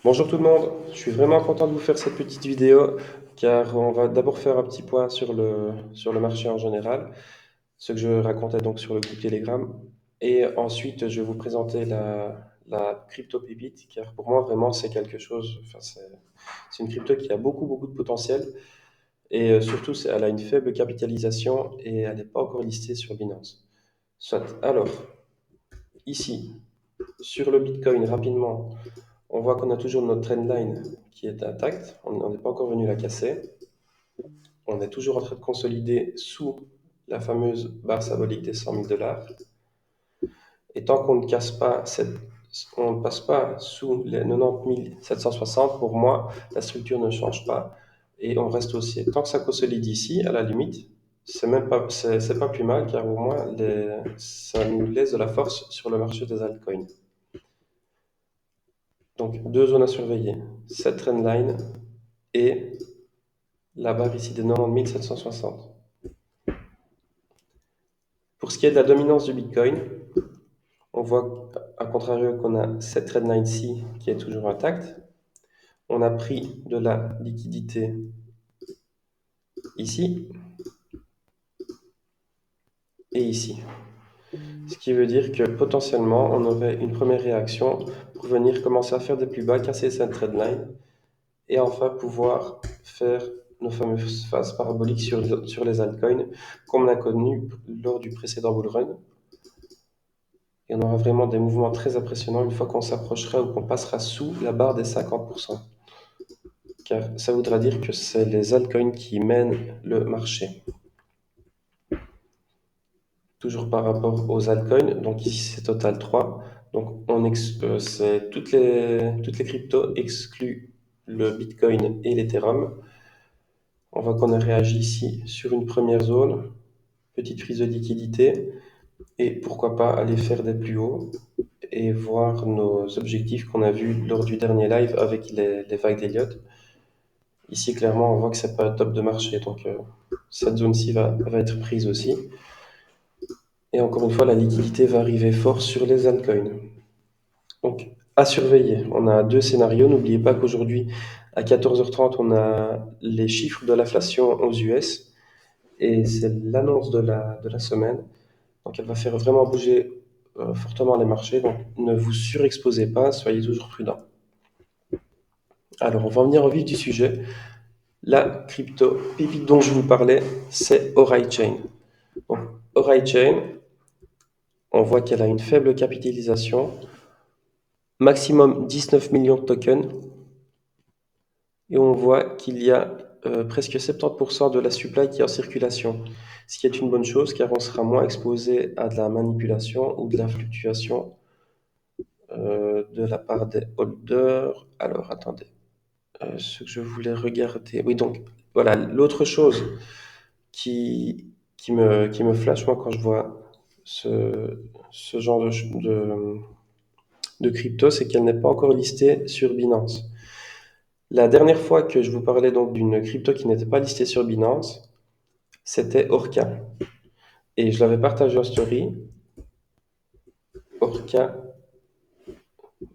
Bonjour tout le monde, je suis vraiment content de vous faire cette petite vidéo car on va d'abord faire un petit point sur le marché en général, ce que je racontais donc sur le groupe Telegram, et ensuite je vais vous présenter la crypto pépite car pour moi vraiment c'est quelque chose, enfin c'est une crypto qui a beaucoup de potentiel et surtout elle a une faible capitalisation et elle n'est pas encore listée sur Binance. Soit, alors ici sur le Bitcoin rapidement. On voit qu'on a toujours notre trendline qui est intacte. On n'est pas encore venu la casser. On est toujours en train de consolider sous la fameuse barre symbolique des 100 000 dollars. Et tant qu'on ne casse pas on ne passe pas sous les 90 760, pour moi, la structure ne change pas et on reste haussier. Tant que ça consolide ici, à la limite, c'est pas plus mal car au moins ça nous laisse de la force sur le marché des altcoins. Donc deux zones à surveiller, cette trendline et la barre ici des 90 760. Pour ce qui est de la dominance du Bitcoin, on voit à contrario qu'on a cette trendline-ci qui est toujours intacte. On a pris de la liquidité ici et ici. Ce qui veut dire que potentiellement, on aurait une première réaction pour venir commencer à faire des plus bas, casser cette trendline et enfin pouvoir faire nos fameuses phases paraboliques sur les altcoins comme on a connu lors du précédent bull run. Et on aura vraiment des mouvements très impressionnants une fois qu'on s'approchera ou qu'on passera sous la barre des 50%. Car ça voudra dire que c'est les altcoins qui mènent le marché. Toujours par rapport aux altcoins, donc ici c'est Total 3. Donc c'est toutes les cryptos excluent le Bitcoin et l'Ethereum. On voit qu'on a réagi ici sur une première zone, petite prise de liquidité, et pourquoi pas aller faire des plus hauts et voir nos objectifs qu'on a vus lors du dernier live avec les vagues d'Elliott. Ici, clairement, on voit que c'est pas top de marché, donc cette zone-ci va être prise aussi. Et encore une fois, la liquidité va arriver fort sur les altcoins. Donc, à surveiller. On a deux scénarios. N'oubliez pas qu'aujourd'hui, à 14h30, on a les chiffres de l'inflation aux US et c'est l'annonce de la semaine. Donc, elle va faire vraiment bouger fortement les marchés. Donc, ne vous surexposez pas, soyez toujours prudents. Alors, on va en venir au vif du sujet. La crypto pépite dont je vous parlais, c'est Chain. Donc, Chain, on voit qu'elle a une faible capitalisation, maximum 19 millions de tokens, et on voit qu'il y a presque 70% de la supply qui est en circulation, ce qui est une bonne chose car on sera moins exposé à de la manipulation ou de la fluctuation de la part des holders. Alors, attendez. Ce que je voulais regarder. Oui, donc voilà, l'autre chose qui me flash, moi, quand je vois ce genre de crypto, c'est qu'elle n'est pas encore listée sur Binance. La dernière fois que je vous parlais donc d'une crypto qui n'était pas listée sur Binance, c'était Orca. Et je l'avais partagé en story. Orca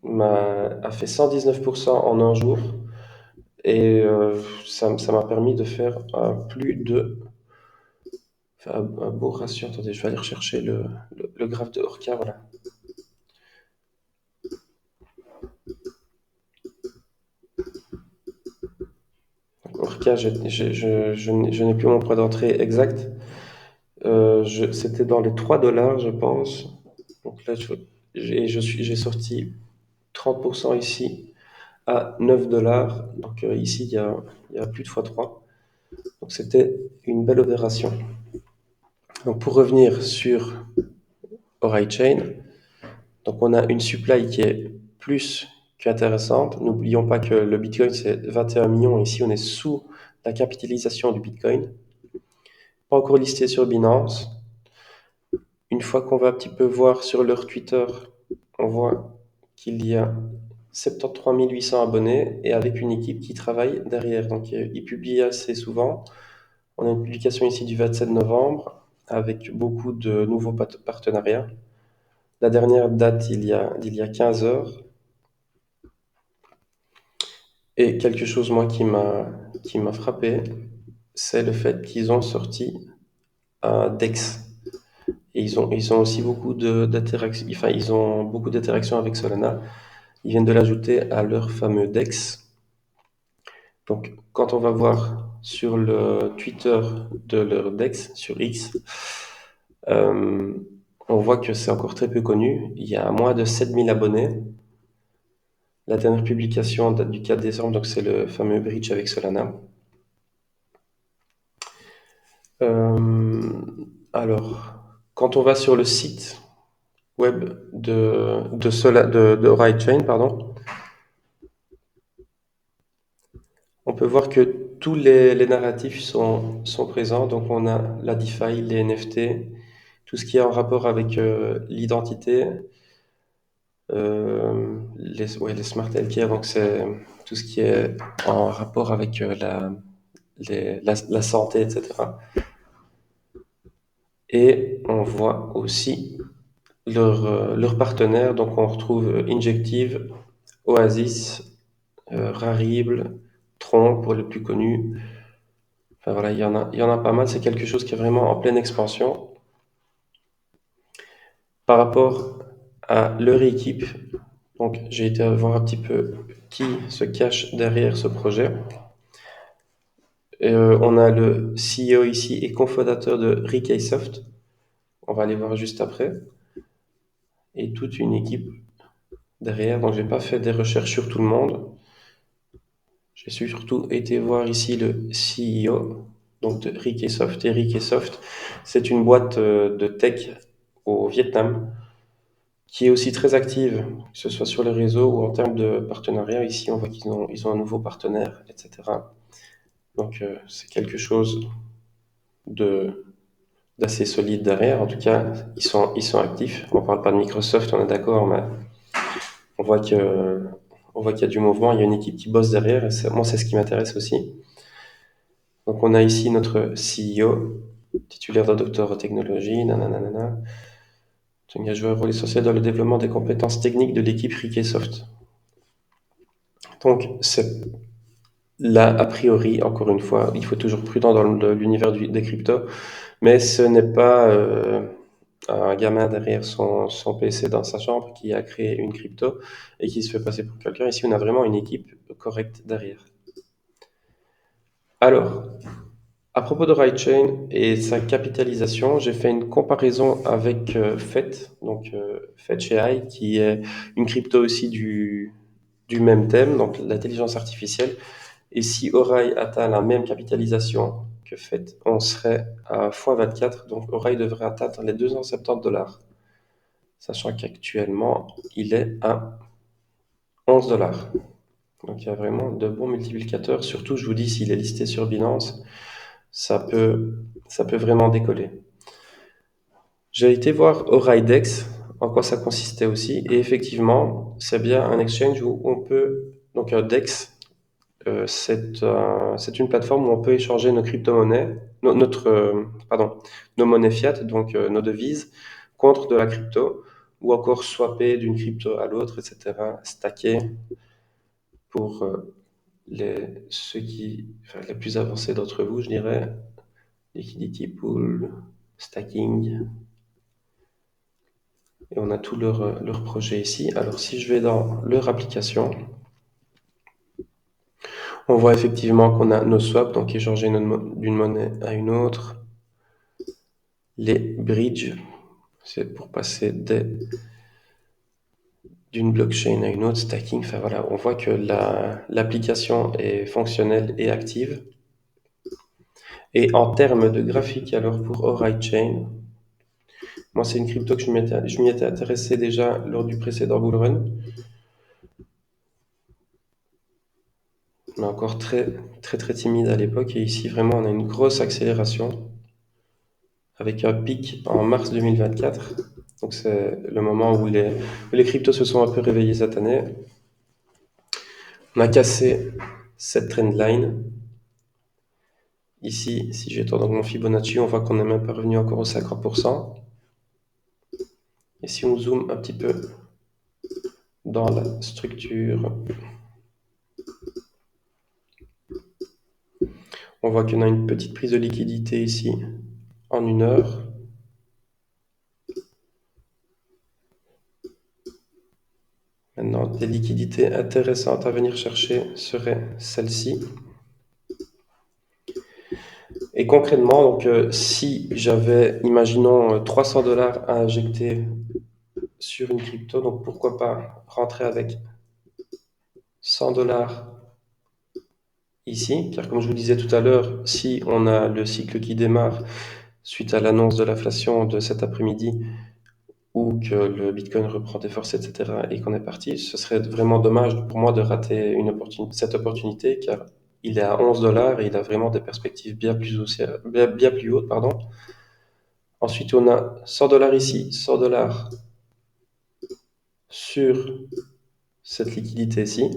a fait 119% en un jour. Et ça m'a permis de faire plus de un beau ratio. Attendez, je vais aller rechercher le graphe de Orca. Voilà. Donc, Orca, je n'ai plus mon point d'entrée exact. C'était dans les 3 dollars, je pense. Donc là, j'ai sorti 30% ici à 9 dollars. Donc ici, il y a plus de x3. Donc c'était une belle opération. Donc pour revenir sur Chain, donc on a une supply qui est plus qu'intéressante. N'oublions pas que le Bitcoin c'est 21 millions. Ici on est sous la capitalisation du Bitcoin. Pas encore listé sur Binance. Une fois qu'on va un petit peu voir sur leur Twitter, on voit qu'il y a 73 800 abonnés et avec une équipe qui travaille derrière. Donc ils publient assez souvent. On a une publication ici du 27 novembre avec beaucoup de nouveaux partenariats. La dernière date d'il y a 15 heures. Et quelque chose, moi, qui m'a frappé, c'est le fait qu'ils ont sorti un DEX. Et ils ont aussi beaucoup d'interactions, enfin, ils ont beaucoup d'interactions avec Solana. Ils viennent de l'ajouter à leur fameux DEX. Donc, quand on va voir sur le Twitter de leur DEX, sur X, euh, on voit que c'est encore très peu connu. Il y a moins de 7000 abonnés. La dernière publication date du 4 décembre, donc c'est le fameux bridge avec Solana. Euh, alors, quand on va sur le site web de Oracle pardon, on peut voir que tous les narratifs sont présents. Donc, on a la DeFi, les NFT, tout ce qui est en rapport avec l'identité, les smart healthcare, donc c'est tout ce qui est en rapport avec la santé, etc. Et on voit aussi leurs partenaires. Donc, on retrouve Injective, Oasis, Rarible, Tron pour les plus connus. Enfin voilà, il y en a pas mal. C'est quelque chose qui est vraiment en pleine expansion. Par rapport à leur équipe, donc j'ai été voir un petit peu qui se cache derrière ce projet. On a le CEO ici et cofondateur de Rickaysoft. On va aller voir juste après. Et toute une équipe derrière. Donc j'ai pas fait des recherches sur tout le monde. J'ai surtout été voir ici le CEO donc de Rickaysoft. Et Rickaysoft, c'est une boîte de tech au Vietnam qui est aussi très active, que ce soit sur les réseaux ou en termes de partenariat. Ici, on voit ils ont un nouveau partenaire, etc. Donc, c'est quelque chose de d'assez solide derrière. En tout cas, ils sont actifs. On parle pas de Microsoft, on est d'accord, mais on voit que, on voit qu'il y a du mouvement, il y a une équipe qui bosse derrière. Et moi, c'est ce qui m'intéresse aussi. Donc, on a ici notre CEO, titulaire d'un doctorat en technologie, nanana, qui a joué un rôle essentiel dans le développement des compétences techniques de l'équipe Rickaysoft. Donc, c'est là, a priori, encore une fois, il faut toujours être prudent dans l'univers des cryptos, mais ce n'est pas un gamin derrière son PC dans sa chambre qui a créé une crypto et qui se fait passer pour quelqu'un. Ici, on a vraiment une équipe correcte derrière. Alors, à propos de RideChain et sa capitalisation, j'ai fait une comparaison avec FET, donc FetchAI, qui est une crypto aussi du même thème, donc l'intelligence artificielle. Et si Oraille atteint la même capitalisation que FET, on serait à x24, donc Oraille devrait atteindre les 270 $, sachant qu'actuellement, il est à 11 $. Donc il y a vraiment de bons multiplicateurs, surtout je vous dis s'il est listé sur Binance, ça peut vraiment décoller. J'ai été voir Oraidex, en quoi ça consistait aussi, et effectivement, c'est bien un exchange où on peut, donc un DEX, c'est une plateforme où on peut échanger nos crypto-monnaies, pardon, nos monnaies fiat, donc nos devises, contre de la crypto, ou encore swapper d'une crypto à l'autre, etc., stacker pour enfin, les plus avancés d'entre vous, je dirais, liquidity pool, stacking, et on a tous leurs projets ici. Alors si je vais dans leur application, on voit effectivement qu'on a nos swaps, donc échanger d'une monnaie à une autre, les bridges, c'est pour passer d'une blockchain à une autre, stacking, enfin voilà, on voit que l'application est fonctionnelle et active. Et en termes de graphique, alors pour Oracle moi c'est une crypto que je m'y étais intéressé déjà lors du précédent bull run, mais encore très timide à l'époque. Et ici vraiment on a une grosse accélération avec un pic en mars 2024. Donc c'est le moment où les cryptos se sont un peu réveillés cette année. On a cassé cette trendline. Ici, si j'étends dans mon Fibonacci, on voit qu'on n'est même pas revenu encore aux 50%. Et si on zoome un petit peu dans la structure, On voit qu'on a une petite prise de liquidité ici en 1 heure. Maintenant, des liquidités intéressantes à venir chercher seraient celles-ci. Et concrètement, donc, si j'avais, imaginons, 300 $ à injecter sur une crypto, donc pourquoi pas rentrer avec 100 $ ici, car comme je vous disais tout à l'heure, si on a le cycle qui démarre suite à l'annonce de l'inflation de cet après-midi, ou que le Bitcoin reprend des forces, etc., et qu'on est parti, ce serait vraiment dommage pour moi de rater cette opportunité, car il est à 11 $ et il a vraiment des perspectives bien plus hautes, pardon. Ensuite, on a 100 $ ici, 100 $ sur cette liquidité-ci,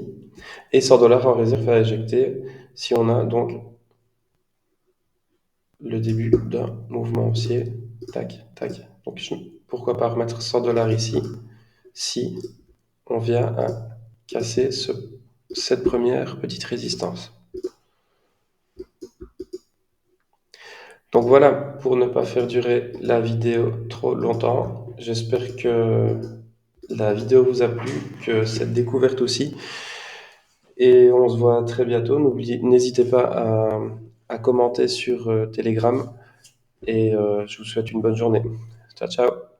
et 100 $ en réserve à éjecter si on a donc le début d'un mouvement haussier. Tac, tac. Donc, pourquoi pas remettre 100 $ ici si on vient à casser cette première petite résistance. Donc voilà, pour ne pas faire durer la vidéo trop longtemps, j'espère que la vidéo vous a plu, que cette découverte aussi. Et on se voit très bientôt. N'hésitez pas à commenter sur Telegram et je vous souhaite une bonne journée. Ciao, ciao.